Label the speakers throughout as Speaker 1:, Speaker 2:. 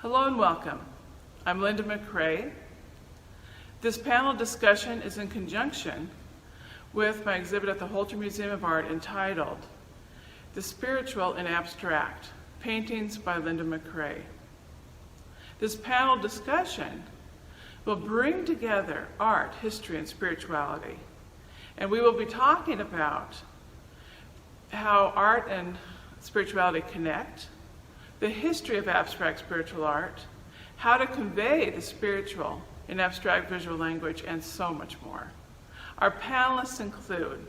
Speaker 1: Hello and welcome. I'm Linda McCray. This panel discussion is in conjunction with my exhibit at the Holter Museum of Art entitled The Spiritual in Abstract, Paintings by Linda McCray. This panel discussion will bring together art, history, and spirituality. And we will be talking about how art and spirituality connect, the history of abstract spiritual art, how to convey the spiritual in abstract visual language, and so much more. Our panelists include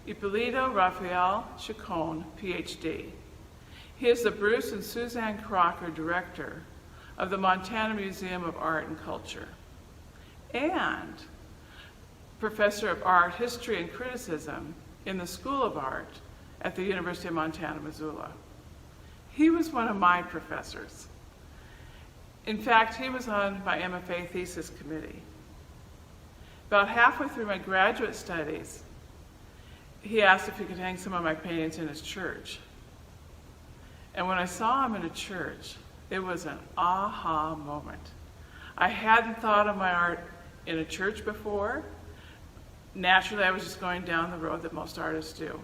Speaker 1: Hipólito, Rafael, Chacón, Ph.D. He is the Bruce and Suzanne Crocker Director of the Montana Museum of Art and Culture, and Professor of Art, History, and Criticism in the School of Art at the University of Montana, Missoula. He was one of my professors. In fact, he was on my MFA thesis committee. About halfway through my graduate studies, he asked if he could hang some of my paintings in his church. And when I saw him in a church, it was an aha moment. I hadn't thought of my art in a church before. Naturally, I was just going down the road that most artists do.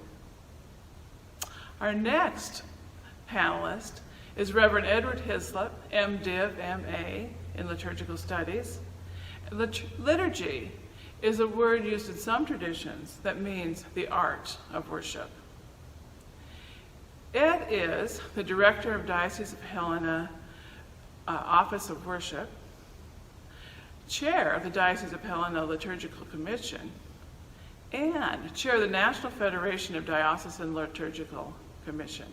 Speaker 1: Our next panelist is Reverend Edward Hislop, M.Div, M.A. in Liturgical Studies. Liturgy is a word used in some traditions that means the art of worship. Ed is the Director of Diocese of Helena Office of Worship, Chair of the Diocese of Helena Liturgical Commission, and Chair of the National Federation of Diocesan Liturgical Commission.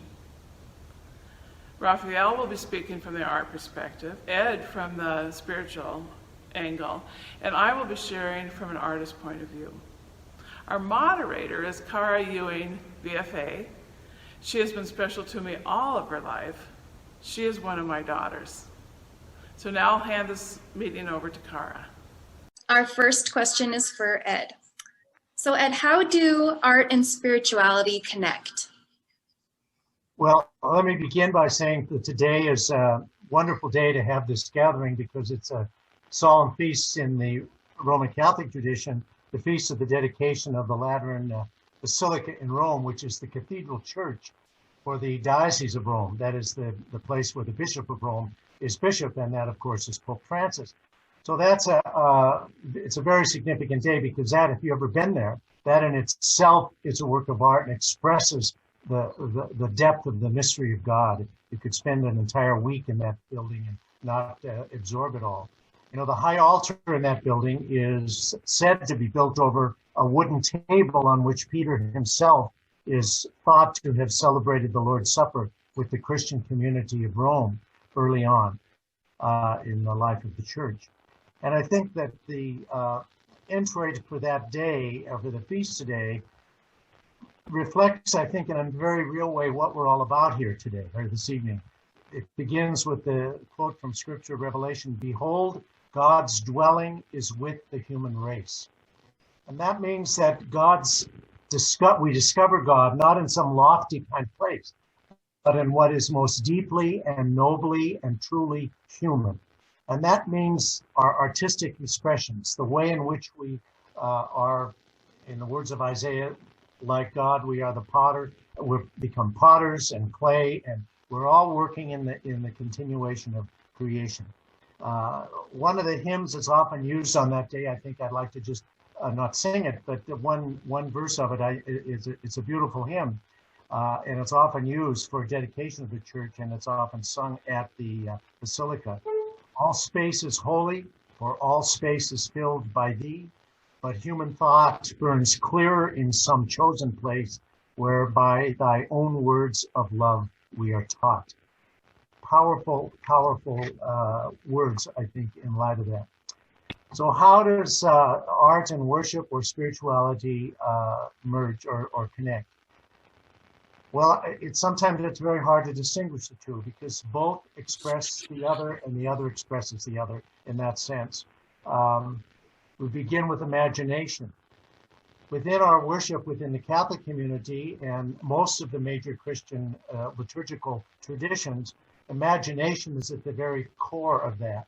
Speaker 1: Rafael will be speaking from the art perspective, Ed from the spiritual angle, and I will be sharing from an artist's point of view. Our moderator is Cara Ewing, VFA. She has been special to me all of her life. She is one of my daughters. So now I'll hand this meeting over to Cara.
Speaker 2: Our first question is for Ed. So Ed, how do art and spirituality connect?
Speaker 3: Well, let me begin by saying that today is a wonderful day to have this gathering because it's a solemn feast in the Roman Catholic tradition, the feast of the dedication of the Lateran Basilica in Rome, which is the cathedral church for the Diocese of Rome. That is the place where the Bishop of Rome is bishop, and that, of course, is Pope Francis. So that's it's a very significant day because that, if you've ever been there, that in itself is a work of art and expresses the depth of the mystery of God. You could spend an entire week in that building and not absorb it all. You know, the high altar in that building is said to be built over a wooden table on which Peter himself is thought to have celebrated the Lord's Supper with the Christian community of Rome early on in the life of the church. And I think that the introit for that day, or for the feast today, reflects, I think, in a very real way what we're all about here today, or this evening. It begins with the quote from Scripture, Revelation, "Behold, God's dwelling is with the human race." And that means that we discover God not in some lofty kind of place, but in what is most deeply and nobly and truly human. And that means our artistic expressions, the way in which we are, in the words of Isaiah, like God, we are the potter. We've become potters and clay, and we're all working in the continuation of creation. One of the hymns that's often used on that day, I think I'd like to just not sing it, but one verse of it it's a beautiful hymn, and it's often used for dedication of the church, and it's often sung at the Basilica. All space is holy, for all space is filled by thee. But human thought burns clearer in some chosen place, where by thy own words of love we are taught. Powerful, powerful words, I think, in light of that. So how does art and worship or spirituality merge or connect? Well, sometimes it's very hard to distinguish the two because both express the other and the other expresses the other in that sense. We begin with imagination. Within our worship within the Catholic community and most of the major Christian liturgical traditions, imagination is at the very core of that.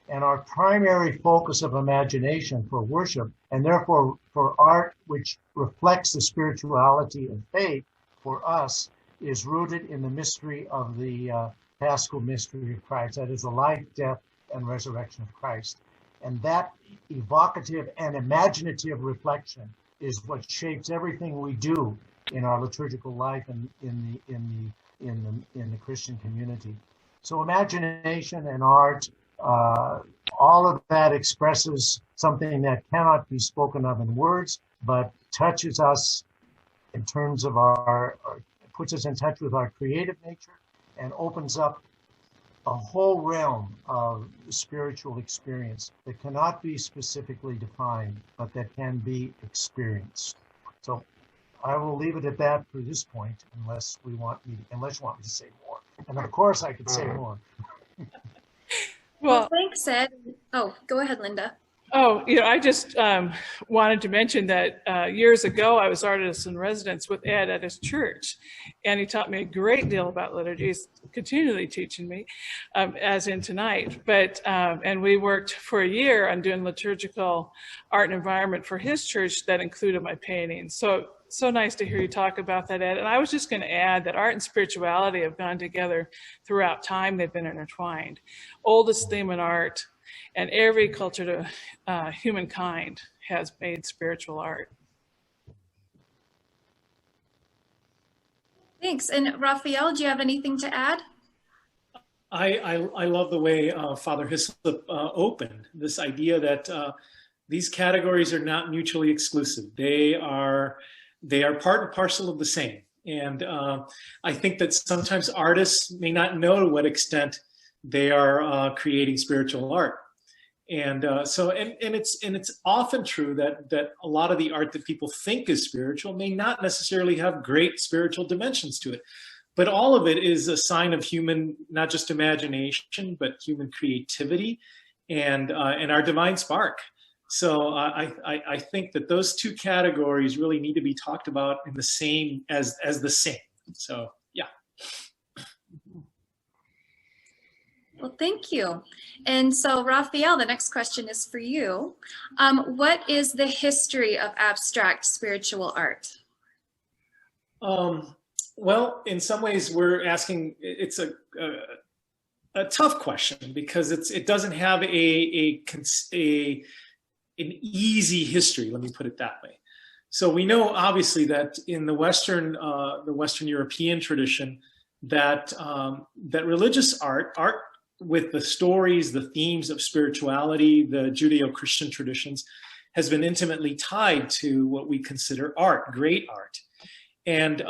Speaker 3: And our primary focus of imagination for worship, and therefore for art which reflects the spirituality of faith for us, is rooted in the mystery of the Paschal mystery of Christ. That is the life, death, and resurrection of Christ. And that evocative and imaginative reflection is what shapes everything we do in our liturgical life and in the Christian community. So imagination and art, all of that expresses something that cannot be spoken of in words, but touches us in terms of puts us in touch with our creative nature and opens up a whole realm of spiritual experience that cannot be specifically defined, but that can be experienced. So I will leave it at that for this point, unless you want me to say more. And of course I could say more.
Speaker 2: Well, thanks, Ed. Oh, go ahead, Linda.
Speaker 1: Oh, I just wanted to mention that years ago I was artist in residence with Ed at his church, and he taught me a great deal about liturgy. He's continually teaching me, as in tonight. But and we worked for a year on doing liturgical art and environment for his church that included my paintings. So nice to hear you talk about that, Ed. And I was just going to add that art and spirituality have gone together throughout time. They've been intertwined. Oldest theme in art, and every culture to humankind has made spiritual art.
Speaker 2: Thanks. And Rafael, do you have anything to add?
Speaker 4: I love the way Father Hislop opened this idea that these categories are not mutually exclusive. They are part and parcel of the same. And I think that sometimes artists may not know to what extent they are creating spiritual art. And it's often true that a lot of the art that people think is spiritual may not necessarily have great spiritual dimensions to it. But all of it is a sign of human, not just imagination, but human creativity and our divine spark. So I think that those two categories really need to be talked about in the same as the same. So yeah.
Speaker 2: Well, thank you. And so, Rafael, the next question is for you. What is the history of abstract spiritual art?
Speaker 4: Well, in some ways, we're asking. It's a tough question because it doesn't have an easy history. Let me put it that way. So we know, obviously, that in the Western European tradition, that religious art with the stories, the themes of spirituality, the Judeo-Christian traditions, has been intimately tied to what we consider art, great art. And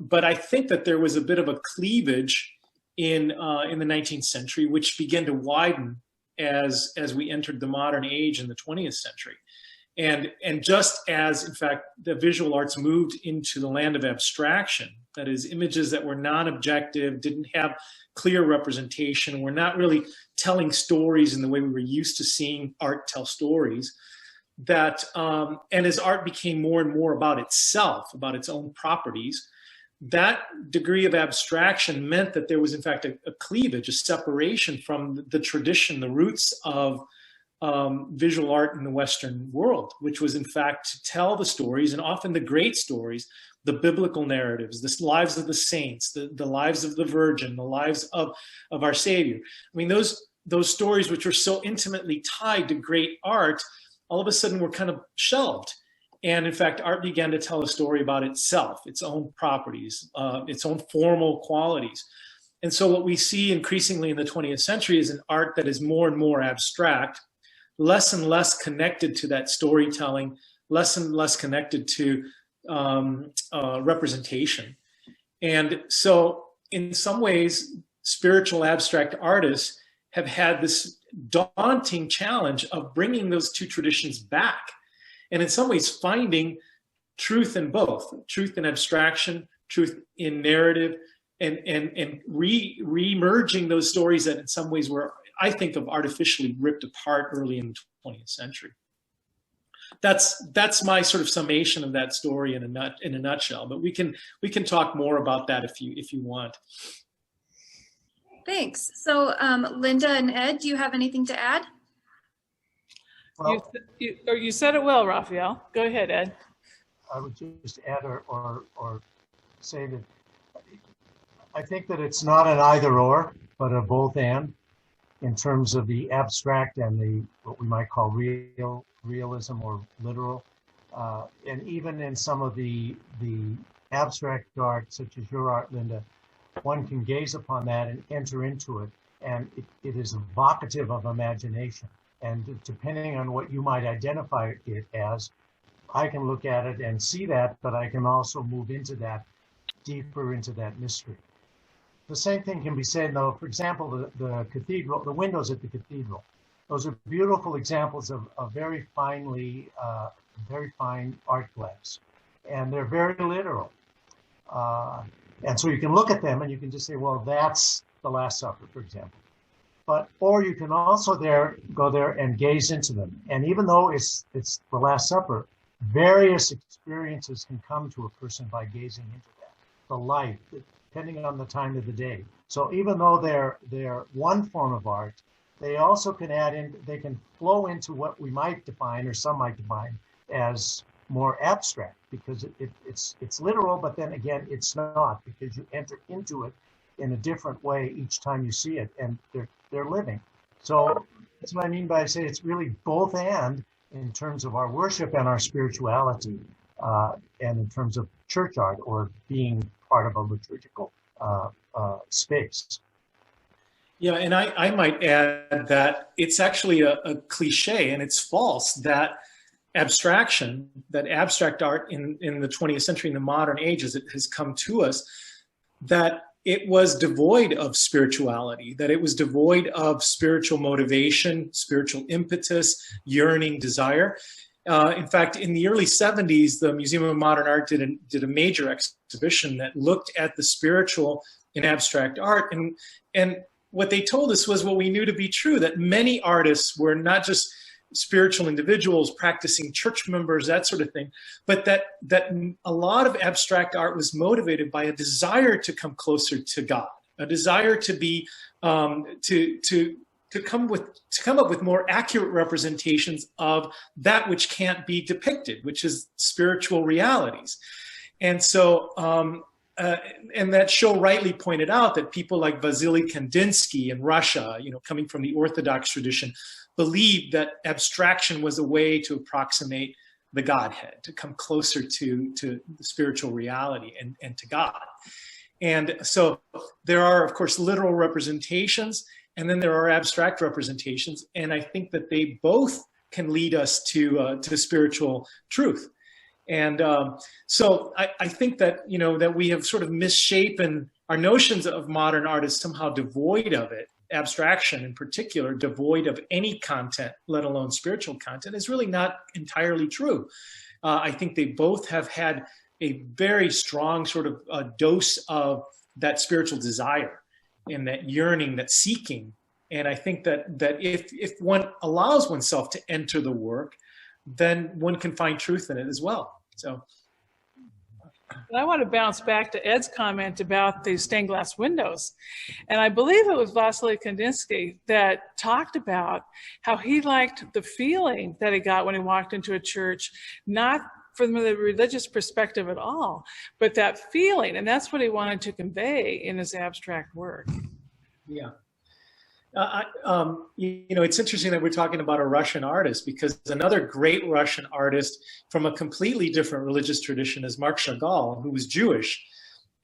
Speaker 4: but I think that there was a bit of a cleavage in the 19th century, which began to widen as we entered the modern age in the 20th century. And just as, in fact, the visual arts moved into the land of abstraction, that is, images that were non-objective, didn't have clear representation, were not really telling stories in the way we were used to seeing art tell stories, that and as art became more and more about itself, about its own properties, that degree of abstraction meant that there was, in fact, a cleavage, a separation from the tradition, the roots of visual art in the Western world, which was, in fact, to tell the stories, and often the great stories, the biblical narratives, the lives of the saints, the lives of the Virgin, the lives of our Savior. I mean, those stories which were so intimately tied to great art, all of a sudden were kind of shelved. And in fact, art began to tell a story about itself, its own properties, its own formal qualities. And so what we see increasingly in the 20th century is an art that is more and more abstract, less and less connected to that storytelling, less and less connected to representation. And so in some ways, spiritual abstract artists have had this daunting challenge of bringing those two traditions back. And in some ways, finding truth in both, truth in abstraction, truth in narrative, and re-merging those stories that in some ways were, I think, of artificially ripped apart early in the 20th century. That's my sort of summation of that story in a nutshell. But we can talk more about that if you want.
Speaker 2: Thanks. So Linda and Ed, do you have anything to add?
Speaker 3: Well,
Speaker 1: You said it well, Rafael. Go ahead, Ed.
Speaker 3: I would just add or say that I think that it's not an either or, but a both and in terms of the abstract and the what we might call realism or literal. And even in some of the abstract art, such as your art, Linda, one can gaze upon that and enter into it, and it is evocative of imagination. And depending on what you might identify it as, I can look at it and see that, but I can also move into that, deeper into that mystery. The same thing can be said, though, for example, the cathedral, the windows at the cathedral. Those are beautiful examples of very fine art glass, and they're very literal. And so you can look at them and you can just say, well, that's the Last Supper, for example. Or you can also go there and gaze into them. And even though it's the Last Supper, various experiences can come to a person by gazing into that. The light, depending on the time of the day. So even though they're one form of art, they also can they can flow into what we might define, or some might define, as more abstract, because it's literal, but then again, it's not, because you enter into it in a different way each time you see it, and they're living. So that's what I mean by say it's really both and in terms of our worship and our spirituality, and in terms of church art or being part of a liturgical space.
Speaker 4: Yeah, and I might add that it's actually a cliche, and it's false, that abstract art in the 20th century, in the modern age as it has come to us, that it was devoid of spirituality, that it was devoid of spiritual motivation, spiritual impetus, yearning, desire. In fact, in the early 70s, the Museum of Modern Art did a major exhibition that looked at the spiritual in abstract art. And what they told us was what we knew to be true, that many artists were not just spiritual individuals practicing church members, that sort of thing, but that a lot of abstract art was motivated by a desire to come closer to God, a desire to be to come up with more accurate representations of that which can't be depicted, which is spiritual realities. And so and that show rightly pointed out that people like Vasily Kandinsky in Russia, coming from the Orthodox tradition, believed that abstraction was a way to approximate the Godhead, to come closer to the spiritual reality and to God. And so there are, of course, literal representations, and then there are abstract representations. And I think that they both can lead us to spiritual truth. And so I think that, that we have sort of misshapen our notions of modern art as somehow devoid of it. Abstraction in particular, devoid of any content, let alone spiritual content, is really not entirely true. I think they both have had a very strong sort of dose of that spiritual desire and that yearning, that seeking. And I think that if one allows oneself to enter the work, then one can find truth in it as well. So
Speaker 1: I want to bounce back to Ed's comment about the stained glass windows. And I believe it was Vasily Kandinsky that talked about how he liked the feeling that he got when he walked into a church, not from the religious perspective at all, but that feeling. And that's what he wanted to convey in his abstract work.
Speaker 4: Yeah. It's interesting that we're talking about a Russian artist, because another great Russian artist from a completely different religious tradition is Marc Chagall, who was Jewish.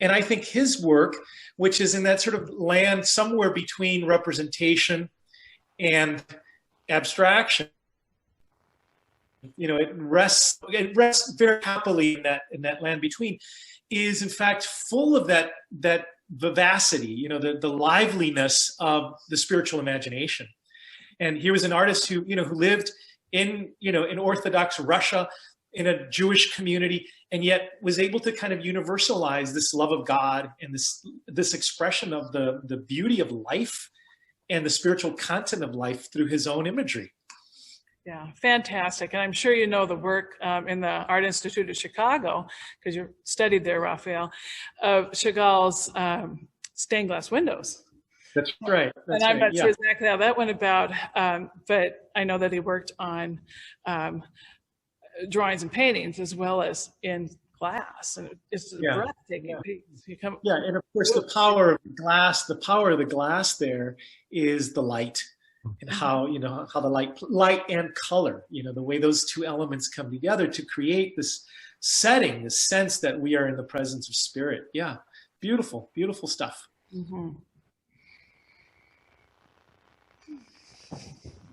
Speaker 4: And I think his work, which is in that sort of land somewhere between representation and abstraction, it rests very happily in that land between, is in fact full of that vivacity, the liveliness of the spiritual imagination. And he was an artist who lived in Orthodox Russia, in a Jewish community, and yet was able to kind of universalize this love of God and this expression of the beauty of life and the spiritual content of life through his own imagery.
Speaker 1: Yeah, fantastic. And I'm sure you know the work in the Art Institute of Chicago, because you studied there, Rafael, of Chagall's stained glass windows.
Speaker 4: That's right.
Speaker 1: And I'm not sure exactly how that went about, but I know that he worked on drawings and paintings as well as in glass, and it's a breathtaking piece.
Speaker 4: And of course the power of the glass there is the light, and how the light and color, the way those two elements come together to create this setting, this sense that we are in the presence of spirit. Yeah, beautiful, beautiful stuff.
Speaker 2: Mm-hmm.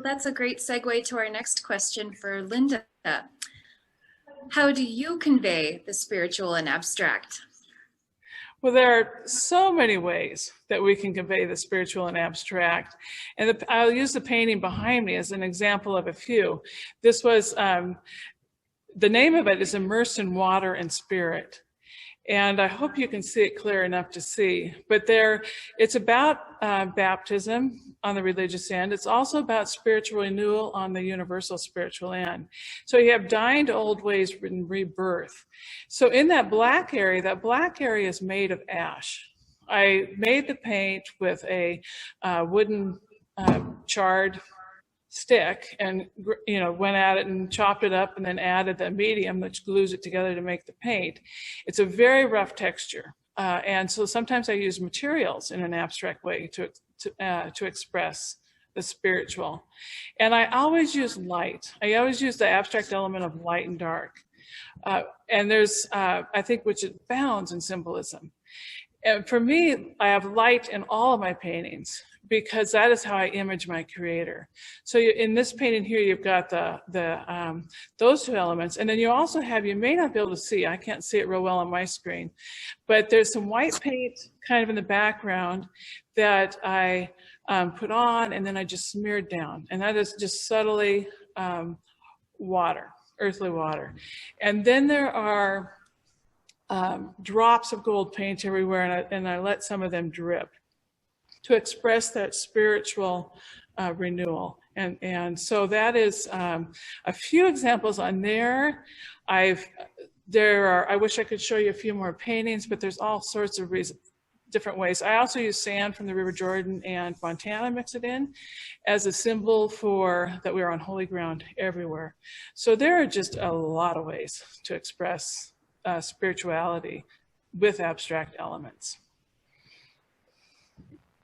Speaker 2: That's a great segue to our next question for Linda. How do you convey the spiritual and abstract?
Speaker 1: Well, there are so many ways that we can convey the spiritual and abstract. And I'll use the painting behind me as an example of a few. This was, the name of it is Immersed in Water and Spirit. And I hope you can see it clear enough to see. But it's about baptism on the religious end. It's also about spiritual renewal on the universal spiritual end. So you have dying to old ways and rebirth. So in that black area is made of ash. I made the paint with a wooden charred stick, and went at it and chopped it up and then added the medium which glues it together to make the paint. It's a very rough texture, and so sometimes I use materials in an abstract way to express the spiritual. And I always use light. I always use the abstract element of light and dark, and there's I think which abounds in symbolism. And for me, I have light in all of my paintings, because that is how I image my creator. So in this painting here, you've got those two elements. And then you also have, you may not be able to see, I can't see it real well on my screen, but there's some white paint kind of in the background that I put on, and then I just smeared down. And that is just subtly water, earthly water. And then there are drops of gold paint everywhere, and I let some of them drip to express that spiritual renewal. And so that is a few examples on there. I wish I could show you a few more paintings, but there's all sorts of different ways. I also use sand from the River Jordan and Montana, mix it in as a symbol that we are on holy ground everywhere. So there are just a lot of ways to express spirituality with abstract elements.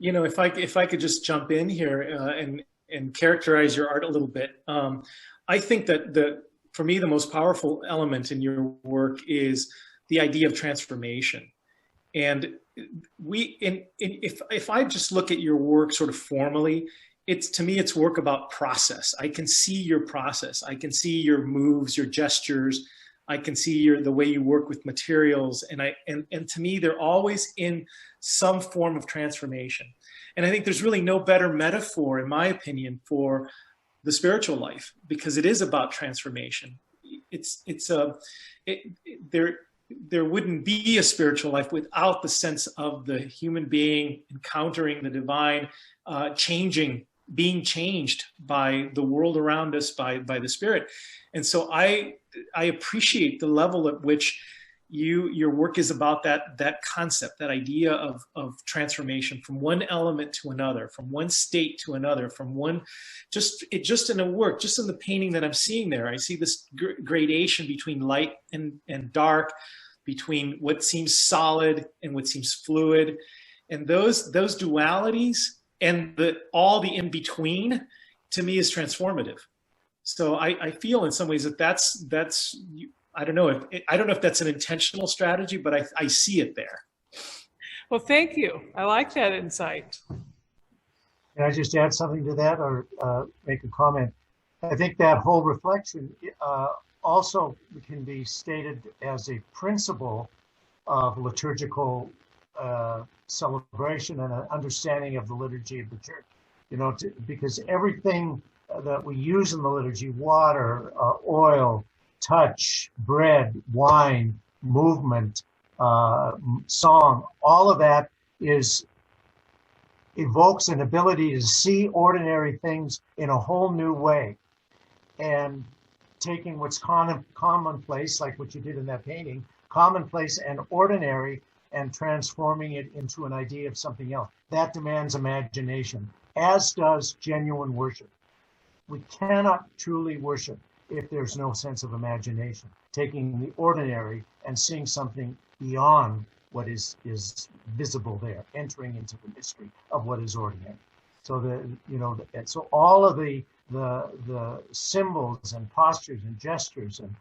Speaker 4: If I could just jump in here and characterize your art a little bit, I think that for me the most powerful element in your work is the idea of transformation. And if I just look at your work sort of formally, to me it's work about process. I can see your process. I can see your moves, your gestures. I can see the way you work with materials, and to me they're always in some form of transformation. And I think there's really no better metaphor, in my opinion, for the spiritual life, because it is about transformation. There wouldn't be a spiritual life without the sense of the human being encountering the divine, being changed by the world around us, by the Spirit. And so I appreciate the level at which your work is about that concept, that idea of transformation from one element to another, from one state to another, from one, just in a work, just in the painting that I'm seeing there. I see this gradation between light and dark, between what seems solid and what seems fluid. And those dualities and all the in-between, to me, is transformative. So I feel in some ways that's I don't know if that's an intentional strategy, but I see it there.
Speaker 1: Well, thank you. I like that insight.
Speaker 3: Can I just add something to that, or make a comment? I think that whole reflection also can be stated as a principle of liturgical celebration and an understanding of the liturgy of the church. Because everything that we use in the liturgy, water, oil, touch, bread, wine, movement, song, all of that evokes an ability to see ordinary things in a whole new way. And taking what's commonplace, like what you did in that painting, commonplace and ordinary, and transforming it into an idea of something else. That demands imagination, as does genuine worship. We cannot truly worship if there's no sense of imagination, taking the ordinary and seeing something beyond what is visible there, entering into the mystery of what is ordinary. So so all of the symbols and postures and gestures and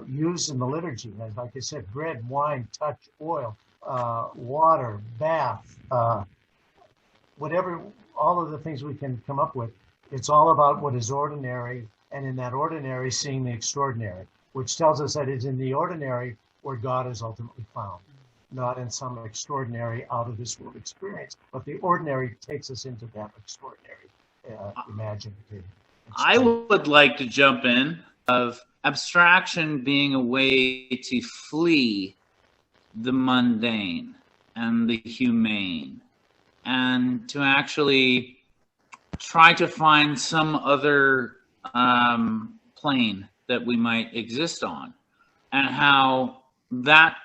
Speaker 3: used in the liturgy, like I said, bread, wine, touch, oil, water, bath, whatever, all of the things we can come up with, it's all about what is ordinary, and in that ordinary, seeing the extraordinary, which tells us that it's in the ordinary where God is ultimately found, not in some extraordinary out-of-this-world experience, but the ordinary takes us into that extraordinary imaginative.
Speaker 5: I would like to jump in of abstraction being a way to flee the mundane and the humane, and to actually try to find some other plane that we might exist on, and how that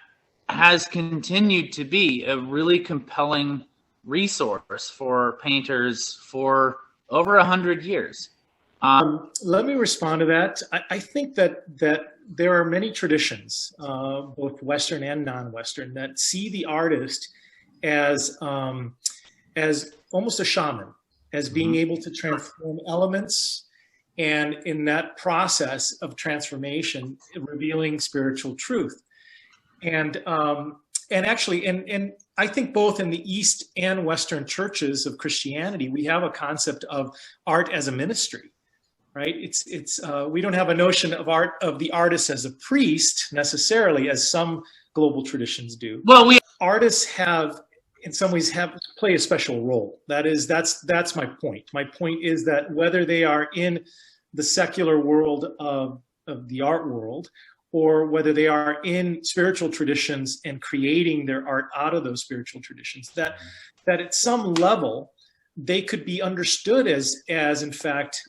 Speaker 5: has continued to be a really compelling resource for painters for over 100 years.
Speaker 4: Let me respond to that. I think that there are many traditions, both Western and non-Western, that see the artist as almost a shaman, as being able to transform elements, and in that process of transformation, revealing spiritual truth. And actually, I think both in the East and Western churches of Christianity, we have a concept of art as a ministry, right? We don't have a notion of art, of the artist as a priest necessarily, as some global traditions do.
Speaker 5: Well,
Speaker 4: artists have, in some ways, play a special role. That's my point. My point is that whether they are in the secular world of the art world, or whether they are in spiritual traditions and creating their art out of those spiritual traditions, that at some level they could be understood as in fact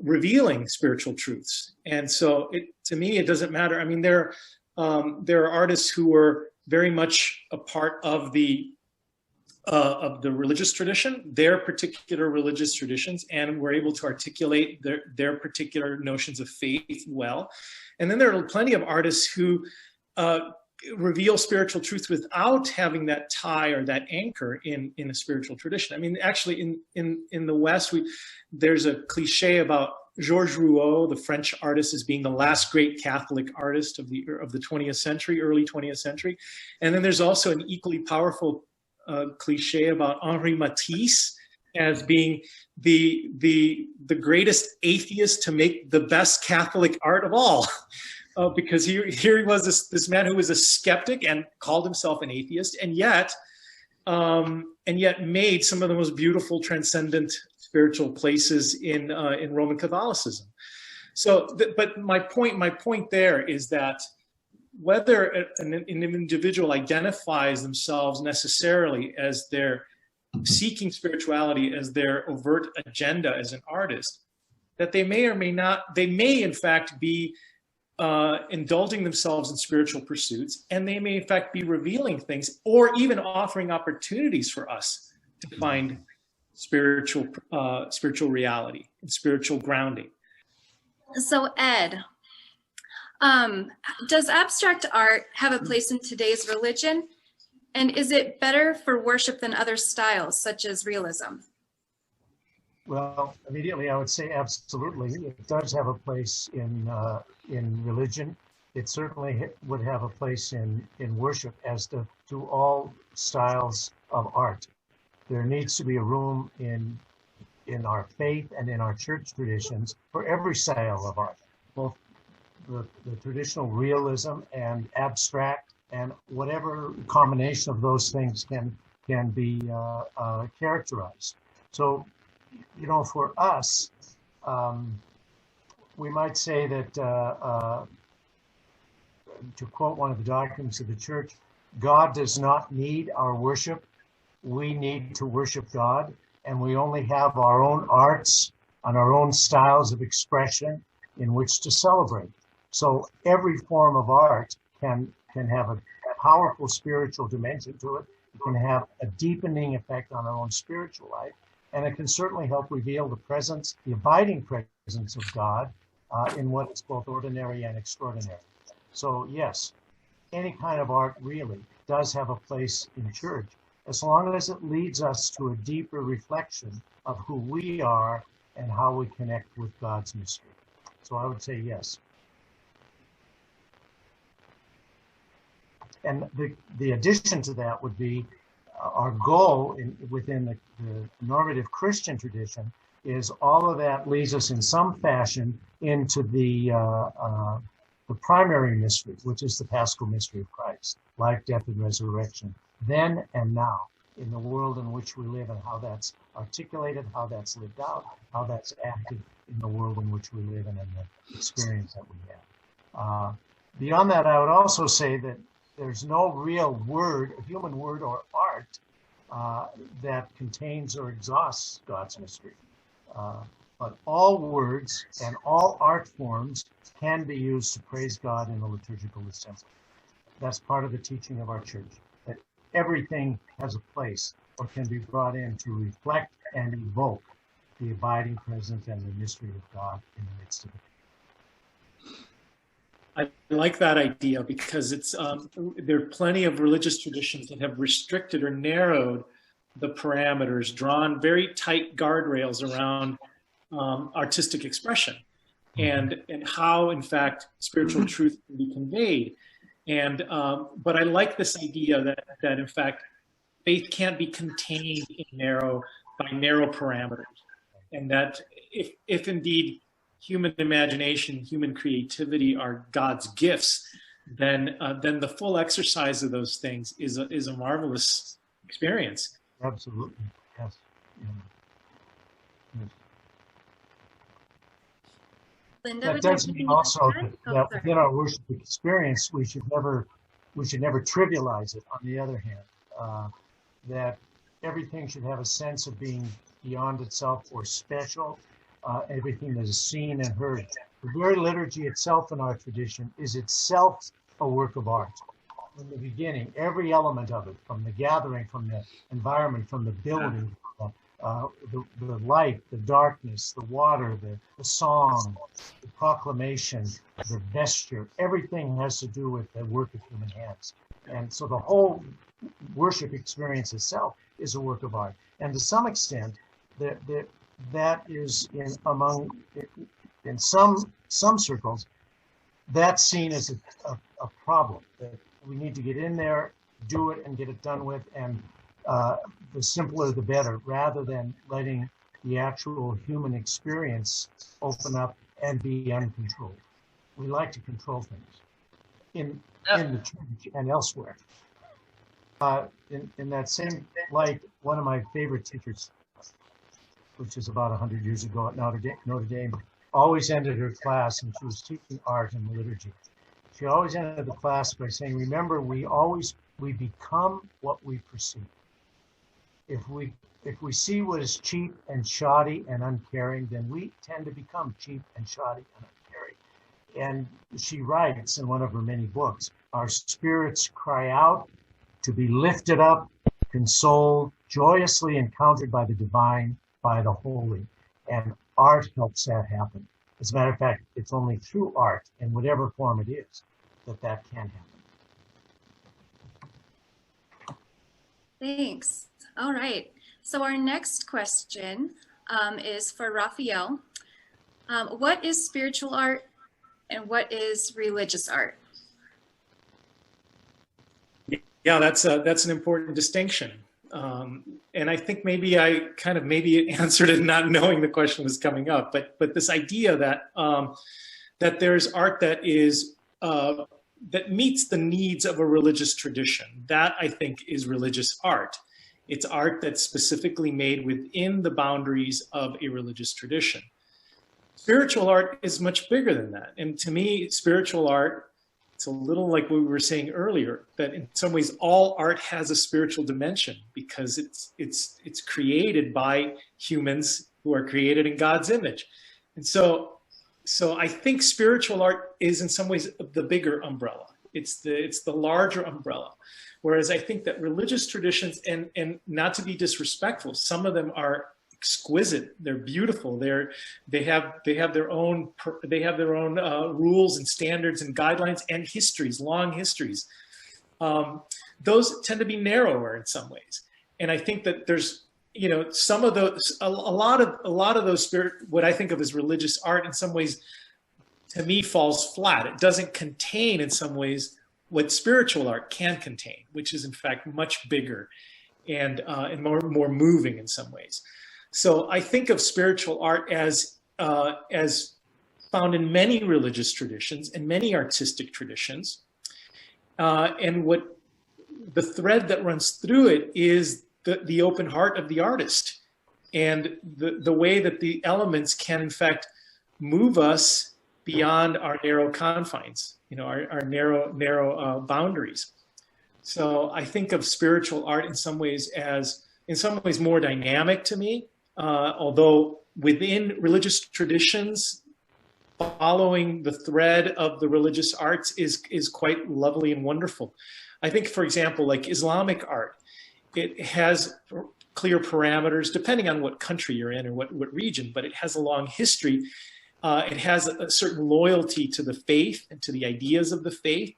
Speaker 4: revealing spiritual truths. And so to me it doesn't matter. I mean, there are artists who were very much a part of the religious tradition, their particular religious traditions, and were able to articulate their particular notions of faith well. And then there are plenty of artists who reveal spiritual truth without having that tie or that anchor in a spiritual tradition. I mean, actually, in the West, there's a cliche about Georges Rouault, the French artist, as being the last great Catholic artist of the 20th century, early 20th century. And then there's also an equally powerful cliche about Henri Matisse as being the greatest atheist to make the best Catholic art of all, because here he was this man who was a skeptic and called himself an atheist, and yet made some of the most beautiful, transcendent spiritual places in Roman Catholicism. So, but my point there is that whether an individual identifies themselves necessarily as they're seeking spirituality as their overt agenda as an artist, that they may or may not, they may in fact be indulging themselves in spiritual pursuits, and they may in fact be revealing things or even offering opportunities for us to find spiritual reality and spiritual grounding.
Speaker 2: So Ed, does abstract art have a place in today's religion? And is it better for worship than other styles, such as realism?
Speaker 3: Well, immediately I would say absolutely. It does have a place in religion. It certainly would have a place in worship, as to all styles of art. There needs to be a room in our faith and in our church traditions for every style of art, both the traditional realism and abstract, and whatever combination of those things can be characterized. So, you know, for us, we might say that, to quote one of the doctrines of the church, God does not need our worship. We need to worship God, and we only have our own arts and our own styles of expression in which to celebrate. So every form of art can can have a powerful spiritual dimension to it. It can have a deepening effect on our own spiritual life. And it can certainly help reveal the presence, the abiding presence of God in what is both ordinary and extraordinary. So yes, any kind of art really does have a place in church, as long as it leads us to a deeper reflection of who we are and how we connect with God's mystery. So I would say yes. And the addition to that would be our goal within the normative Christian tradition is all of that leads us in some fashion into the primary mystery, which is the Paschal mystery of Christ, life, death, and resurrection, then and now, in the world in which we live, and how that's articulated, how that's lived out, how that's acted in the world in which we live and in the experience that we have. Beyond that, I would also say that there's no real word, a human word or art, that contains or exhausts God's mystery. But all words and all art forms can be used to praise God in the liturgical assembly. That's part of the teaching of our church, that everything has a place or can be brought in to reflect and evoke the abiding presence and the mystery of God in the midst of it.
Speaker 4: I like that idea because it's there are plenty of religious traditions that have restricted or narrowed the parameters, drawn very tight guardrails around artistic expression and how, in fact, spiritual truth can be conveyed. And but I like this idea that in fact faith can't be contained in narrow parameters, and that if indeed human imagination, human creativity are God's gifts, then the full exercise of those things is a marvelous experience.
Speaker 3: Absolutely, yes. Yeah. Yes.
Speaker 2: Linda,
Speaker 3: That
Speaker 2: would you
Speaker 3: does
Speaker 2: like
Speaker 3: mean
Speaker 2: to
Speaker 3: also
Speaker 2: add?
Speaker 3: that within our worship experience, we should never trivialize it. On the other hand, that everything should have a sense of being beyond itself or special. Everything that is seen and heard. The very liturgy itself in our tradition is itself a work of art. From the beginning, every element of it, from the gathering, from the environment, from the building, the light, the darkness, the water, the song, the proclamation, the vesture, everything has to do with the work of human hands. And so the whole worship experience itself is a work of art. And to some extent, that is in some circles, that's seen as a problem, that we need to get in there, do it, and get it done with, and the simpler the better, rather than letting the actual human experience open up and be uncontrolled. We like to control things in the church and elsewhere. In that same light, one of my favorite teachers, which is about 100 years ago at Notre Dame, always ended her class, and she was teaching art and liturgy. She always ended the class by saying, remember, we become what we perceive. If we see what is cheap and shoddy and uncaring, then we tend to become cheap and shoddy and uncaring. And she writes in one of her many books, our spirits cry out to be lifted up, consoled, joyously encountered by the divine, by the holy, and art helps that happen. As a matter of fact, it's only through art, in whatever form it is, that can happen.
Speaker 2: Thanks. All right. So our next question is for Rafael. What is spiritual art and what is religious art?
Speaker 4: Yeah, that's an important distinction. And I think maybe I answered it not knowing the question was coming up, but this idea that there's art that is that meets the needs of a religious tradition, that I think is religious art. It's art that's specifically made within the boundaries of a religious tradition. Spiritual art is much bigger than that, and to me, spiritual art, it's a little like what we were saying earlier, that in some ways all art has a spiritual dimension because it's created by humans who are created in God's image. And so I think spiritual art is in some ways the bigger umbrella. It's the larger umbrella. Whereas I think that religious traditions, and not to be disrespectful, some of them are exquisite. They're beautiful. They have their own rules and standards and guidelines and histories, long histories. Those tend to be narrower in some ways. And I think that there's, some of those, a lot of those what I think of as religious art in some ways, to me, falls flat. It doesn't contain in some ways what spiritual art can contain, which is in fact much bigger and more moving in some ways. So I think of spiritual art as found in many religious traditions and many artistic traditions, and what the thread that runs through it is the open heart of the artist, and the way that the elements can in fact move us beyond our narrow confines, our narrow boundaries. So I think of spiritual art in some ways more dynamic to me, although within religious traditions, following the thread of the religious arts is quite lovely and wonderful. I think, for example, like Islamic art, it has clear parameters depending on what country you're in or what region, but it has a long history. It has a certain loyalty to the faith and to the ideas of the faith,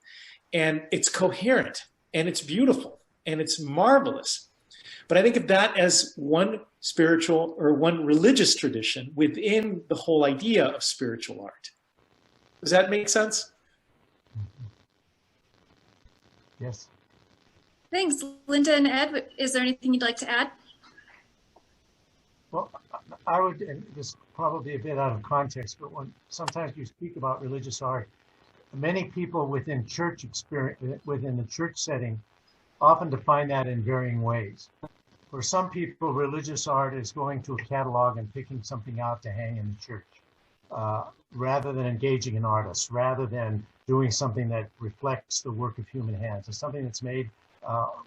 Speaker 4: and it's coherent, and it's beautiful, and it's marvelous. But I think of that as one spiritual or one religious tradition within the whole idea of spiritual art. Does that make sense?
Speaker 3: Yes.
Speaker 2: Thanks, Linda and Ed. Is there anything you'd like to add?
Speaker 3: Well, I would, and this is probably a bit out of context, but when sometimes you speak about religious art, many people within within the church setting often define that in varying ways. For some people, religious art is going to a catalog and picking something out to hang in the church, rather than engaging an artist, rather than doing something that reflects the work of human hands. It's something that's made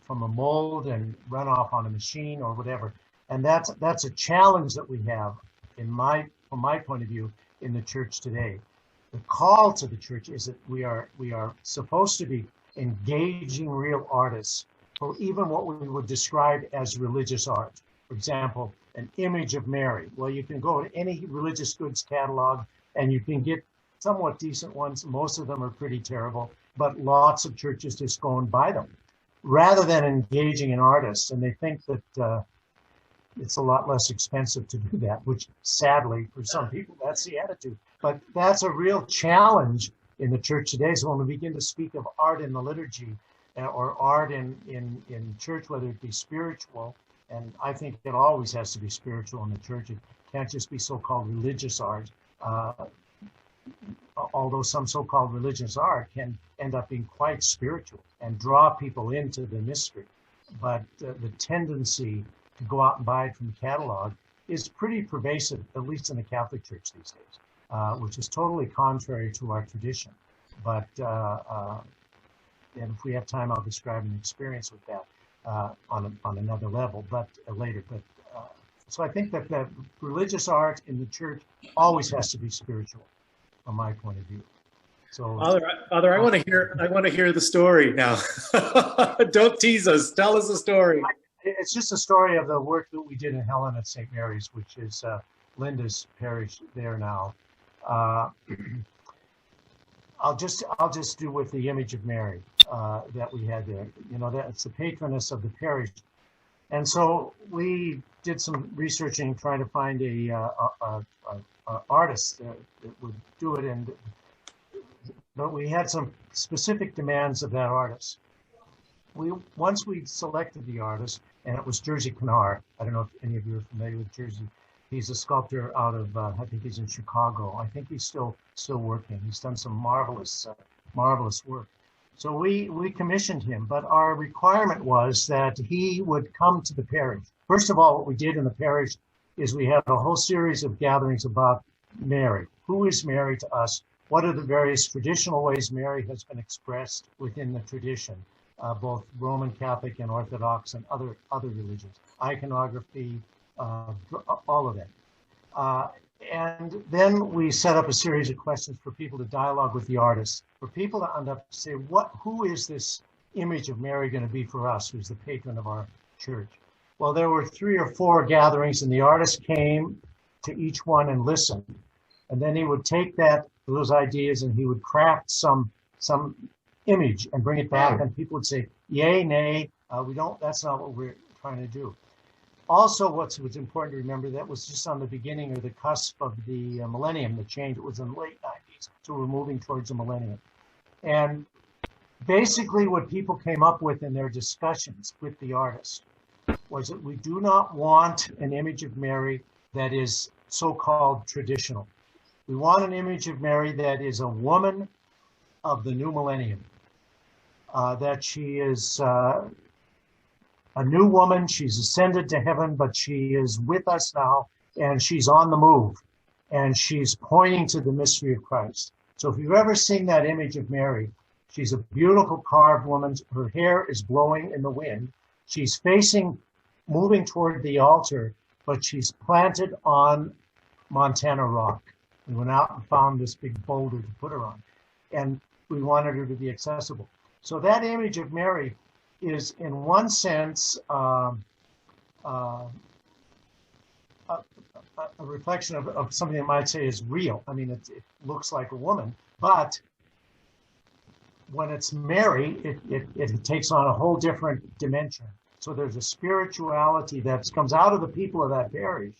Speaker 3: from a mold and run off on a machine or whatever. And that's a challenge that we have, from my point of view, in the church today. The call to the church is that we are supposed to be engaging real artists for even what we would describe as religious art. For example, an image of Mary. Well, you can go to any religious goods catalog and you can get somewhat decent ones. Most of them are pretty terrible, but lots of churches just go and buy them rather than engaging an artist. And they think that it's a lot less expensive to do that, which sadly for some people, that's the attitude. But that's a real challenge in the church today. So when we begin to speak of art in the liturgy or art in church, whether it be spiritual, and I think it always has to be spiritual in the church. It can't just be so-called religious art, although some so-called religious art can end up being quite spiritual and draw people into the mystery. But the tendency to go out and buy it from the catalog is pretty pervasive, at least in the Catholic Church these days, which is totally contrary to our tradition. But and if we have time, I'll describe an experience with that on another level, but later. But so I think that religious art in the church always has to be spiritual, from my point of view. So,
Speaker 4: Father, I want to hear the story now. Don't tease us. Tell us the story.
Speaker 3: It's just a story of the work that we did in Helena at St. Mary's, which is Linda's parish there now. I'll just do with the image of Mary that we had there. That's the patroness of the parish, and so we did some researching trying to find a artist that would do it, but we had some specific demands of that artist. Once we selected the artist, and it was Jerzy Knar. I don't know if any of you are familiar with Jerzy. He's a sculptor out of, I think he's in Chicago. I think he's still working. He's done some marvelous work. So we commissioned him, but our requirement was that he would come to the parish. First of all, what we did in the parish is we had a whole series of gatherings about Mary. Who is Mary to us? What are the various traditional ways Mary has been expressed within the tradition, both Roman Catholic and Orthodox and other religions, iconography, all of that. And then we set up a series of questions for people to dialogue with the artists, for people to say, who is this image of Mary going to be for us, who's the patron of our church? Well, there were 3 or 4 gatherings, and the artist came to each one and listened. And then he would take those ideas and he would craft some image and bring it back, and people would say, yay, nay, that's not what we're trying to do. Also, what's important to remember, that was just on the beginning or the cusp of the millennium, the change. It was in the late 90s, so we're moving towards the millennium. And basically what people came up with in their discussions with the artist was that we do not want an image of Mary that is so-called traditional. We want an image of Mary that is a woman of the new millennium, that she is a new woman. She's ascended to heaven, but she is with us now, and she's on the move, and she's pointing to the mystery of Christ. So if you've ever seen that image of Mary, she's a beautiful carved woman. Her hair is blowing in the wind. She's moving toward the altar, but she's planted on Montana rock. We went out and found this big boulder to put her on, and we wanted her to be accessible. So that image of Mary is, in one sense, a reflection of something that might say is real. I mean, it looks like a woman, but when it's Mary, it takes on a whole different dimension. So there's a spirituality that comes out of the people of that parish,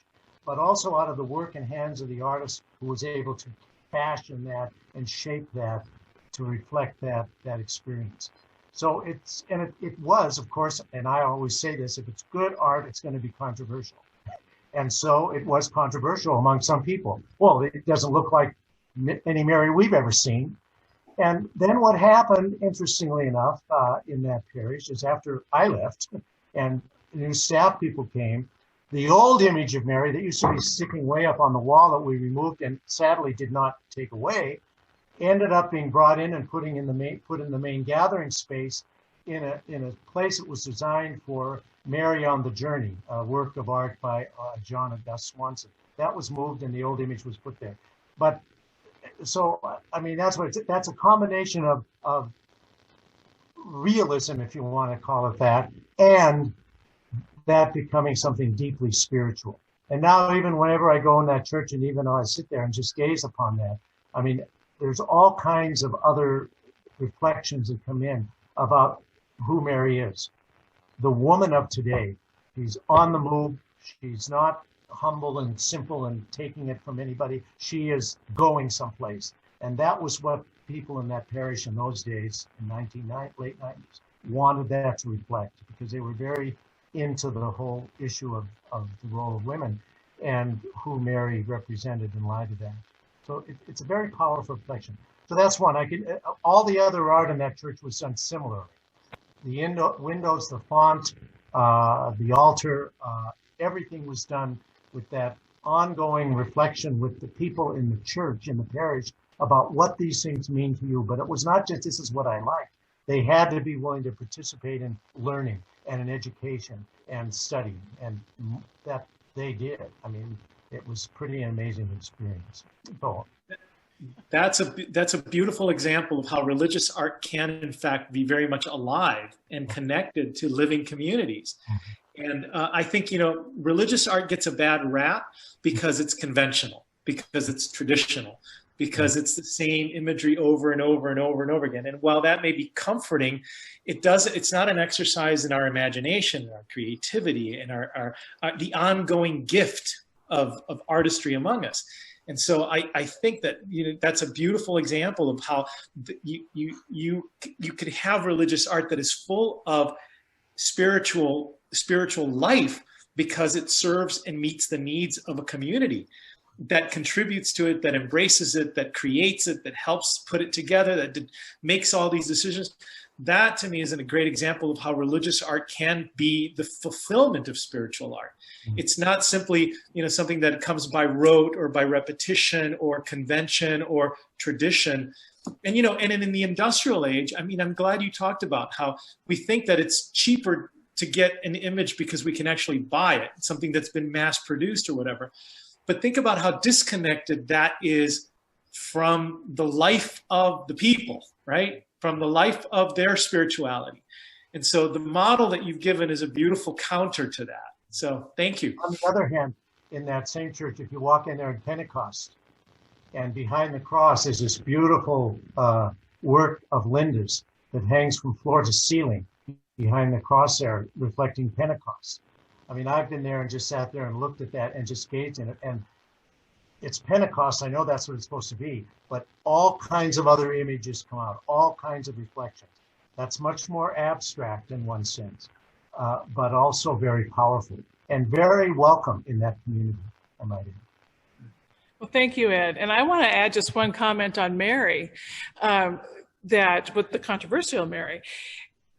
Speaker 3: but also out of the work and hands of the artist who was able to fashion that and shape that to reflect that experience. So it was, of course, and I always say this, if it's good art, it's going to be controversial. And so it was controversial among some people. Well, it doesn't look like any Mary we've ever seen. And then what happened, interestingly enough, in that parish is after I left and new staff people came, the old image of Mary that used to be sticking way up on the wall that we removed and sadly did not take away, ended up being brought in and put in the main gathering space in a place that was designed for Mary on the Journey, a work of art by John and Gus Swanson. That was moved and the old image was put there. But so, I mean, that's a combination of realism, if you want to call it that, and that becoming something deeply spiritual. And now even whenever I go in that church and even though I sit there and just gaze upon that, I mean, there's all kinds of other reflections that come in about who Mary is. The woman of today, she's on the move. She's not humble and simple and taking it from anybody. She is going someplace. And that was what people in that parish in those days, in late 90s, wanted that to reflect, because they were very into the whole issue of the role of women and who Mary represented in light of that. So it's a very powerful reflection. So that's one. All the other art in that church was done similarly. The windows, the font, the altar, everything was done with that ongoing reflection with the people in the church, in the parish, about what these things mean to you. But it was not just, this is what I like. They had to be willing to participate in learning and in education and study, and that they did. I mean, it was pretty amazing experience. So,
Speaker 4: that's a beautiful example of how religious art can, in fact, be very much alive and connected to living communities. And I think, religious art gets a bad rap because it's conventional, because it's traditional, because it's the same imagery over and over and over and over again. And while that may be comforting, it's not an exercise in our imagination, our creativity, and our the ongoing gift of artistry among us. And so I think that that's a beautiful example of how you could have religious art that is full of spiritual life, because it serves and meets the needs of a community, that contributes to it, that embraces it, that creates it, that helps put it together, that makes all these decisions. That to me is a great example of how religious art can be the fulfillment of spiritual art. It's not simply, something that comes by rote or by repetition or convention or tradition. And, and in the industrial age, I mean, I'm glad you talked about how we think that it's cheaper to get an image because we can actually buy it, something that's been mass produced or whatever. but think about how disconnected that is from the life of the people, right? From the life of their spirituality. And so the model that you've given is a beautiful counter to that. So thank you.
Speaker 3: On the other hand, in that same church, if you walk in there at Pentecost, and behind the cross is this beautiful work of Linda's that hangs from floor to ceiling behind the cross there, reflecting Pentecost. I mean, I've been there and just sat there and looked at that and just gazed in it. And it's Pentecost. I know that's what it's supposed to be, but all kinds of other images come out, all kinds of reflections. That's much more abstract in one sense, but also very powerful and very welcome in that community, I might add.
Speaker 1: Well, thank you, Ed. And I want to add just one comment on Mary, that with the controversial Mary.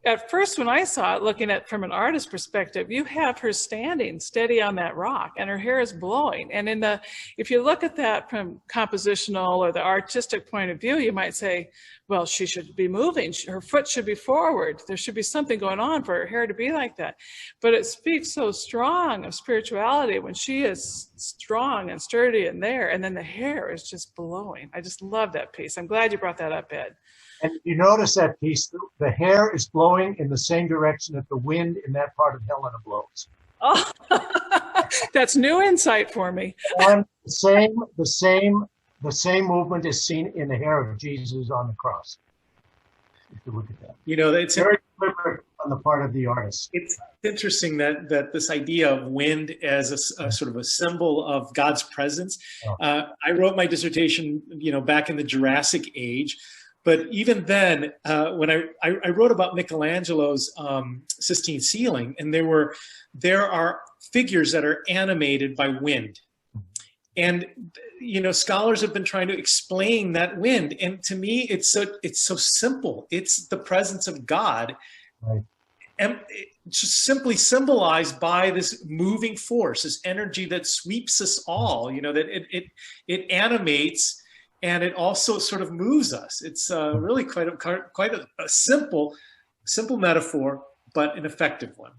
Speaker 1: At first, when I saw it, looking at from an artist perspective, you have her standing steady on that rock and her hair is blowing. And if you look at that from compositional or the artistic point of view, you might say, well, she should be moving. Her foot should be forward. There should be something going on for her hair to be like that. But it speaks so strong of spirituality when she is strong and sturdy and there, and then the hair is just blowing. I just love that piece. I'm glad you brought that up, Ed.
Speaker 3: And you notice that piece, the hair is blowing in the same direction that the wind in that part of Helena blows.
Speaker 1: Oh, that's new insight for me.
Speaker 3: And the same movement is seen in the hair of Jesus on the cross. If you look at that.
Speaker 4: You know, it's
Speaker 3: very deliberate on the part of the artist.
Speaker 4: It's interesting that this idea of wind as a sort of a symbol of God's presence. I wrote my dissertation, back in the Jurassic Age. But even then, when I wrote about Michelangelo's Sistine ceiling, and there are figures that are animated by wind. And, scholars have been trying to explain that wind. And to me, it's so simple. It's the presence of God.
Speaker 3: Right.
Speaker 4: And it's just simply symbolized by this moving force, this energy that sweeps us all, that it animates. And it also sort of moves us. It's really quite a simple metaphor, but an effective one.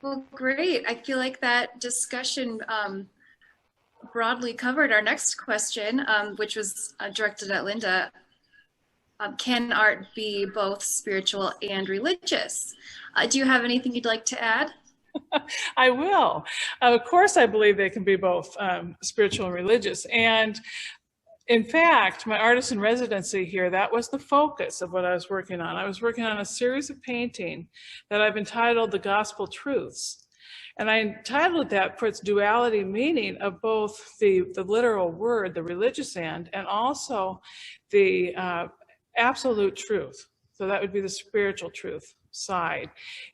Speaker 2: Well, great. I feel like that discussion broadly covered our next question, which was directed at Linda. Can art be both spiritual and religious? Do you have anything you'd like to add?
Speaker 1: I will. Of course, I believe they can be both spiritual and religious. And in fact, my artist in residency here, that was the focus of what I was working on. I was working on a series of painting that I've entitled The Gospel Truths. And I entitled that for its duality meaning of both the literal word, the religious end, and also the absolute truth. So that would be the spiritual truth side.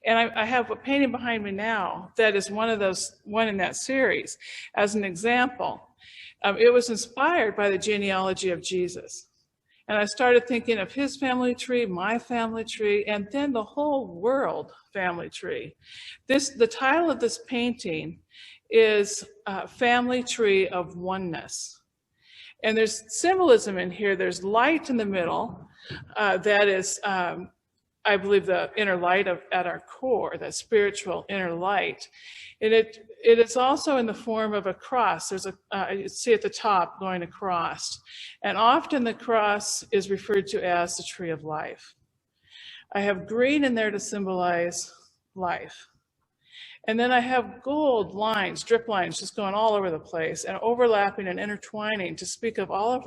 Speaker 1: And I have a painting behind me now that is one in that series. As an example, it was inspired by the genealogy of Jesus. And I started thinking of his family tree, my family tree, and then the whole world family tree. The title of this painting is Family Tree of Oneness. And there's symbolism in here. There's light in the middle. That is, I believe, the inner light at our core, that spiritual inner light. And it is also in the form of a cross. There's you see at the top going across. And often the cross is referred to as the tree of life. I have green in there to symbolize life. And then I have gold lines, drip lines, just going all over the place and overlapping and intertwining to speak of all of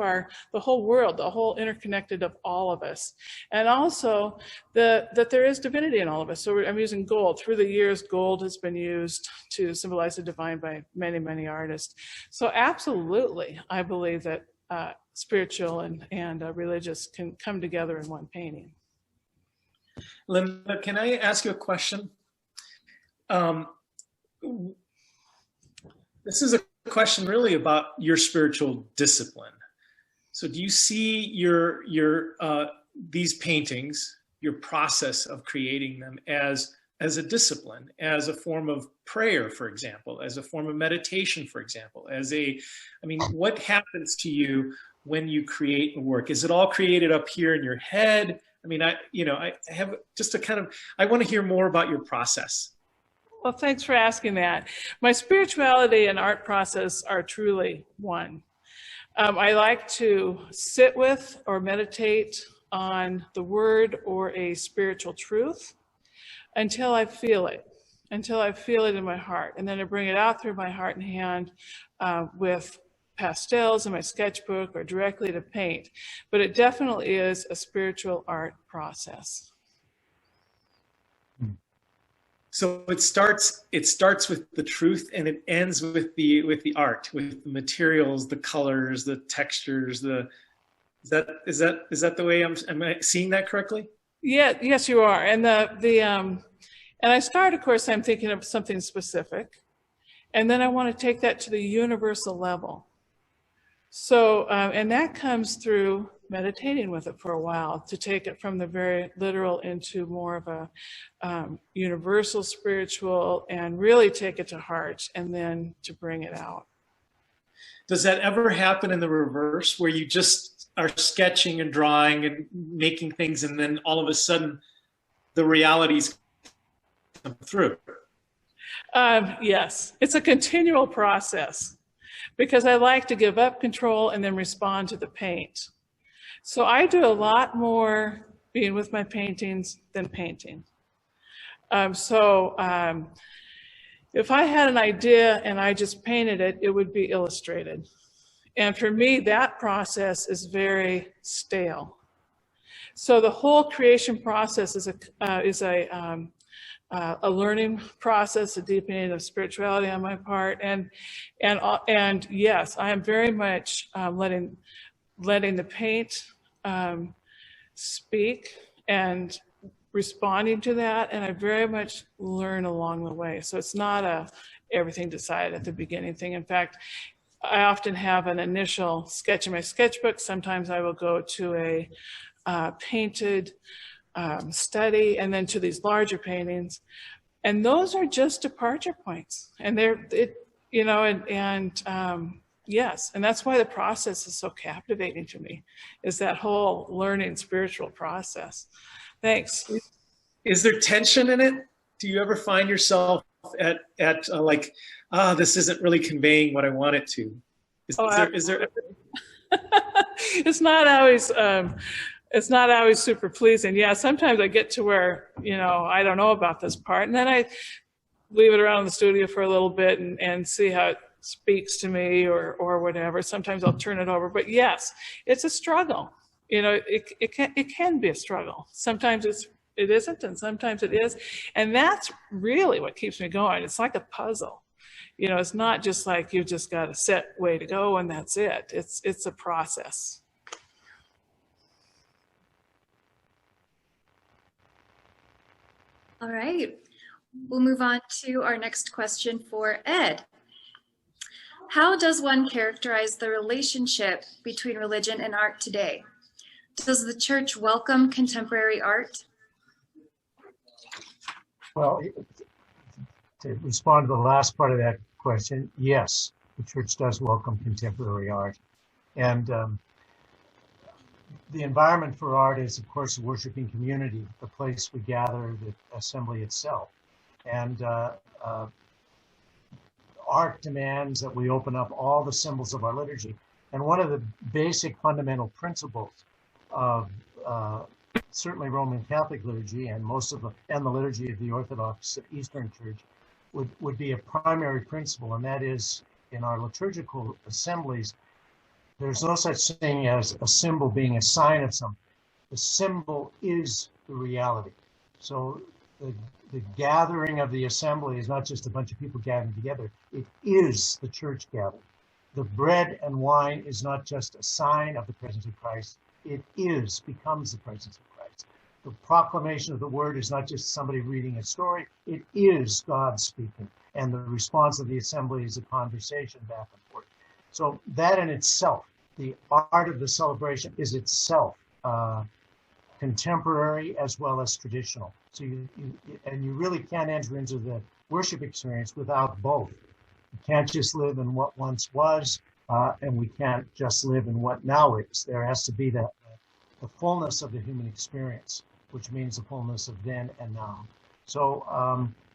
Speaker 1: the whole world, the whole interconnected of all of us. And also that there is divinity in all of us. So I'm using gold. Through the years, gold has been used to symbolize the divine by many, many artists. So absolutely, I believe that spiritual and religious can come together in one painting.
Speaker 4: Linda, can I ask you a question? This is a question really about your spiritual discipline. So do you see your these paintings, your process of creating them as a discipline, as a form of prayer, for example, as a form of meditation, for example, what happens to you when you create a work? Is it all created up here in your head? I mean, I have just I want to hear more about your process.
Speaker 1: Well, thanks for asking that. My spirituality and art process are truly one. I like to sit with or meditate on the word or a spiritual truth until I feel it in my heart. And then I bring it out through my heart and hand with pastels in my sketchbook or directly to paint. But it definitely is a spiritual art process.
Speaker 4: So it starts with the truth and it ends with the art, with the materials, the colors, the textures. Is that the way am I seeing that correctly?
Speaker 1: Yeah, yes, you are. And and I start, of course, I'm thinking of something specific, and then I want to take that to the universal level. So, and that comes through meditating with it for a while, to take it from the very literal into more of a universal spiritual, and really take it to heart, and then to bring it out.
Speaker 4: Does that ever happen in the reverse, where you just are sketching and drawing and making things, and then all of a sudden the realities come through?
Speaker 1: Yes, it's a continual process, because I like to give up control and then respond to the paint. So I do a lot more being with my paintings than painting. If I had an idea and I just painted it, it would be illustrated. And for me, that process is very stale. So the whole creation process is a learning process, a deepening of spirituality on my part, and yes, I am very much letting the paint speak and responding to that, and I very much learn along the way. So it's not a everything decided at the beginning thing. In fact, I often have an initial sketch in my sketchbook. Sometimes I will go to a painted study, and then to these larger paintings, and those are just departure points, and yes, and that's why the process is so captivating to me, is that whole learning spiritual process. Thanks.
Speaker 4: Is there tension in it? Do you ever find yourself at this isn't really conveying what I want it to? Is there
Speaker 1: It's not always it's not always super pleasing. Yeah, sometimes I get to where, I don't know about this part, and then I leave it around the studio for a little bit and see how it speaks to me or whatever. Sometimes I'll turn it over. But yes, it's a struggle. It can be a struggle. Sometimes it isn't, and sometimes it is. And that's really what keeps me going. It's like a puzzle. It's not just like you've just got a set way to go and that's it. It's a process.
Speaker 2: All right, we'll move on to our next question for Ed. How does one characterize the relationship between religion and art today? Does the church welcome contemporary art?
Speaker 3: Well, to respond to the last part of that question, yes, the church does welcome contemporary art. And the environment for art is, of course, a worshiping community, the place we gather, the assembly itself. And art demands that we open up all the symbols of our liturgy. And one of the basic fundamental principles of certainly Roman Catholic liturgy and the liturgy of the Orthodox Eastern Church would be a primary principle, and that is, in our liturgical assemblies, there's no such thing as a symbol being a sign of something. The symbol is the reality. So the gathering of the assembly is not just a bunch of people gathering together. It is the church gathering. The bread and wine is not just a sign of the presence of Christ. It becomes the presence of Christ. The proclamation of the word is not just somebody reading a story. It is God speaking. And the response of the assembly is a conversation back and forth. So that in itself, the art of the celebration is itself contemporary as well as traditional. So you really can't enter into the worship experience without both. You can't just live in what once was, and we can't just live in what now is. There has to be that the fullness of the human experience, which means the fullness of then and now. So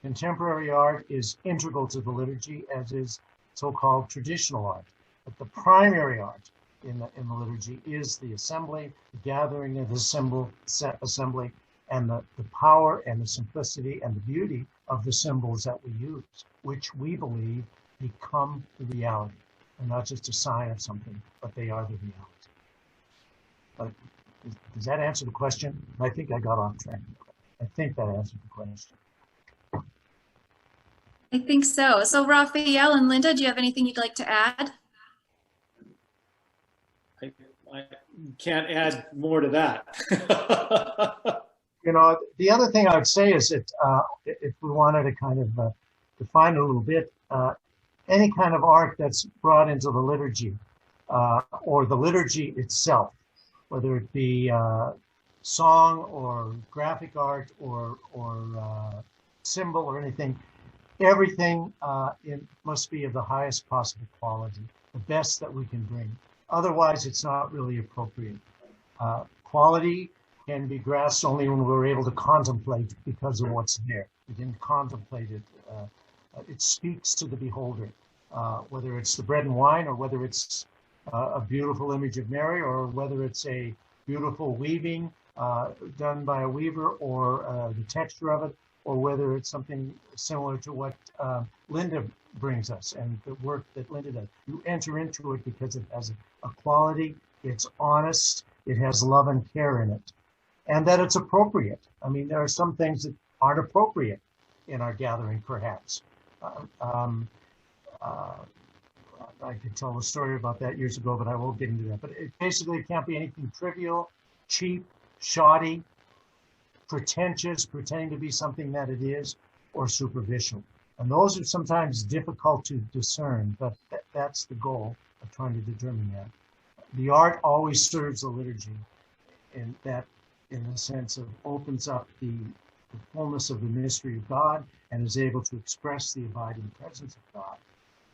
Speaker 3: contemporary art is integral to the liturgy, as is so-called traditional art. But the primary art in the liturgy is the assembly, the gathering of the assembly, and the power and the simplicity and the beauty of the symbols that we use, which we believe become the reality. They're not just a sign of something, but they are the reality. But does that answer the question? I think I got off track. I think that answered the question.
Speaker 2: I think so. So Rafael and Linda, do you have anything you'd like to add?
Speaker 4: I can't add more to that.
Speaker 3: You know, the other thing I would say is that if we wanted to kind of define a little bit, any kind of art that's brought into the liturgy or the liturgy itself, whether it be song or graphic art or symbol or anything, everything it must be of the highest possible quality, the best that we can bring. Otherwise, it's not really appropriate. Quality can be grasped only when we're able to contemplate because of what's there. We can contemplate it. It speaks to the beholder, whether it's the bread and wine or whether it's a beautiful image of Mary or whether it's a beautiful weaving done by a weaver or the texture of it, or whether it's something similar to what Linda brings us and the work that Linda does. You enter into it because it has a quality, it's honest, it has love and care in it, and that it's appropriate. I mean, there are some things that aren't appropriate in our gathering, perhaps. I could tell a story about that years ago, but I won't get into that. But basically, it can't be anything trivial, cheap, shoddy, pretentious, pretending to be something that it is, or superficial. And those are sometimes difficult to discern, but that's the goal of trying to determine that. The art always serves the liturgy, and that, in the sense of, opens up the fullness of the mystery of God and is able to express the abiding presence of God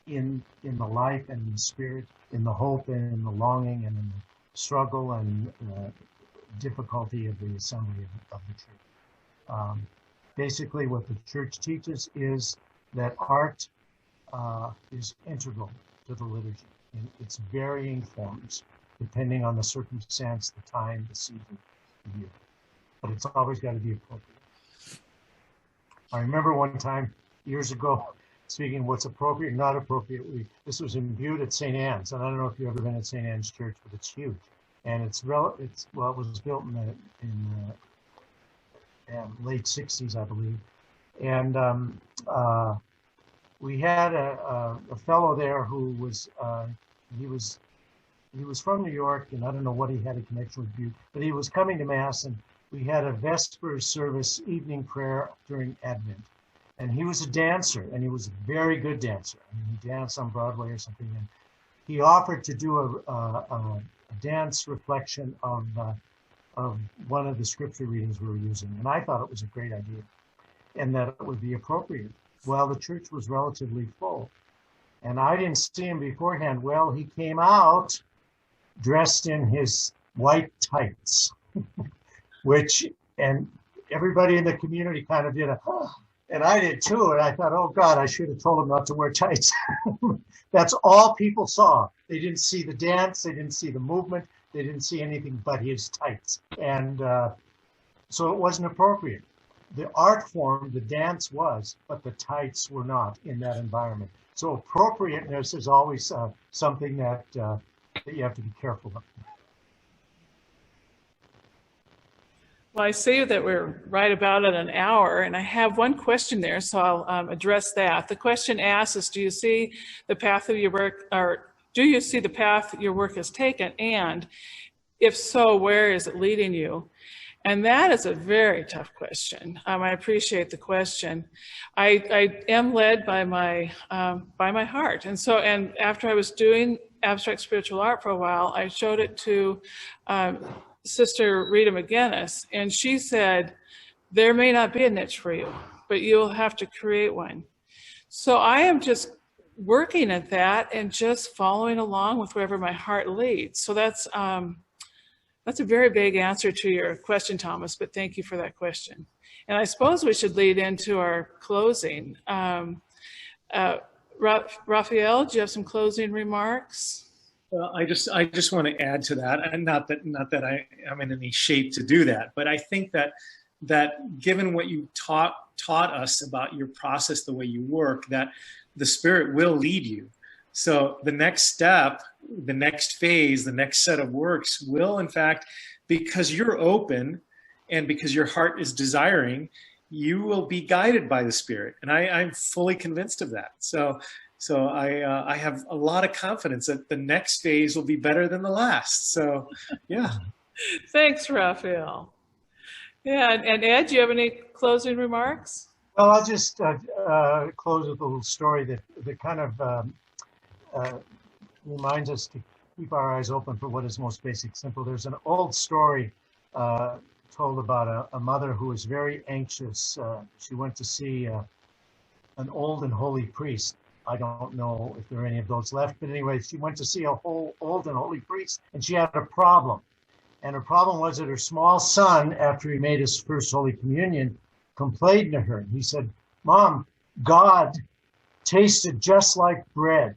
Speaker 3: in the life and in the spirit, in the hope and in the longing and in the struggle and difficulty of the assembly of the church. Basically, what the church teaches is that art is integral to the liturgy in its varying forms, depending on the circumstance, the time, the season, the year. But it's always got to be appropriate. I remember one time years ago, speaking of what's appropriate and not appropriate, this was in Butte at St. Anne's, and I don't know if you've ever been at St. Anne's Church, but it's huge. And it was built in late 60s, I believe. And we had a fellow there who was he was from New York, and I don't know what he had a connection with Butte, but he was coming to Mass, and we had a Vespers service evening prayer during Advent. And he was a dancer, and he was a very good dancer. I mean, he danced on Broadway or something, and he offered to do a dance reflection of one of the scripture readings we were using. And I thought it was a great idea and that it would be appropriate. Well, the church was relatively full, and I didn't see him beforehand. Well, he came out dressed in his white tights, and everybody in the community kind of did and I did too. And I thought, oh God, I should have told him not to wear tights. That's all people saw. They didn't see the dance. They didn't see the movement. They didn't see anything but his tights. And so it wasn't appropriate. The art form, the dance was, but the tights were not in that environment. So appropriateness is always something that you have to be careful of.
Speaker 1: Well, I see that we're right about at an hour, and I have one question there, so I'll address that. The question asks is, do you see the path of your work, or do you see the path your work has taken? And if so, where is it leading you? And that is a very tough question. I appreciate the question. I am led by my heart. And so, and after I was doing abstract spiritual art for a while, I showed it to Sister Rita McGinnis, and she said, there may not be a niche for you, but you'll have to create one. So I am just working at that and just following along with wherever my heart leads. So that's That's a very vague answer to your question, Thomas, but thank you for that question. And I suppose we should lead into our closing. Rafael, do you have some closing remarks?
Speaker 4: I just want to add to that, and not that I am in any shape to do that, but I think that given what you taught us about your process, the way you work, that the Spirit will lead you. So the next step, the next phase, the next set of works will, in fact, because you're open and because your heart is desiring, you will be guided by the Spirit. And I'm fully convinced of that. So I have a lot of confidence that the next phase will be better than the last. So, yeah.
Speaker 1: Thanks, Rafael. Yeah, and Ed, do you have any closing remarks?
Speaker 3: Well, I'll just close with a little story that kind of reminds us to keep our eyes open for what is most basic, simple. There's an old story told about a mother who was very anxious. She went to see an old and holy priest. I don't know if there are any of those left, but anyway, she went to see a whole old and holy priest, and she had a problem. And her problem was that her small son, after he made his first Holy Communion, complained to her. He said, "Mom, God tasted just like bread."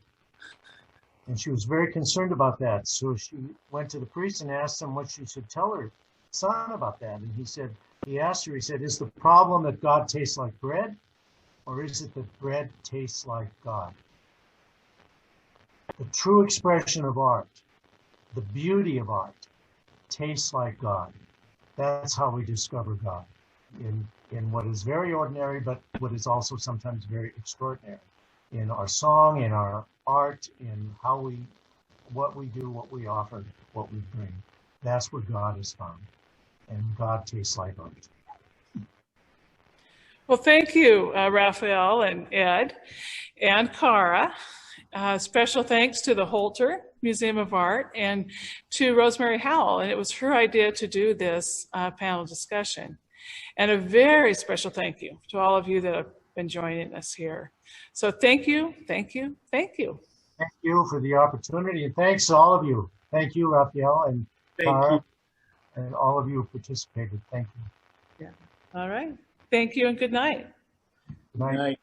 Speaker 3: And she was very concerned about that. So she went to the priest and asked him what she should tell her son about that. And he asked her, "Is the problem that God tastes like bread? Or is it that bread tastes like God?" The true expression of art, the beauty of art, tastes like God. That's how we discover God, in what is very ordinary, but what is also sometimes very extraordinary. In our song, in our art, in what we do, what we offer, what we bring. That's where God is found. And God tastes like art.
Speaker 1: Well, thank you, Rafael and Ed and Cara. Special thanks to the Holter Museum of Art and to Rosemary Howell. And it was her idea to do this panel discussion. And a very special thank you to all of you that have been joining us here. So thank you, thank you, thank you.
Speaker 3: Thank you for the opportunity, and thanks to all of you. Thank you, Rafael and Cara, and all of you who participated. Thank you.
Speaker 1: Yeah. All right. Thank you and good night.
Speaker 3: Good night.
Speaker 4: Good night.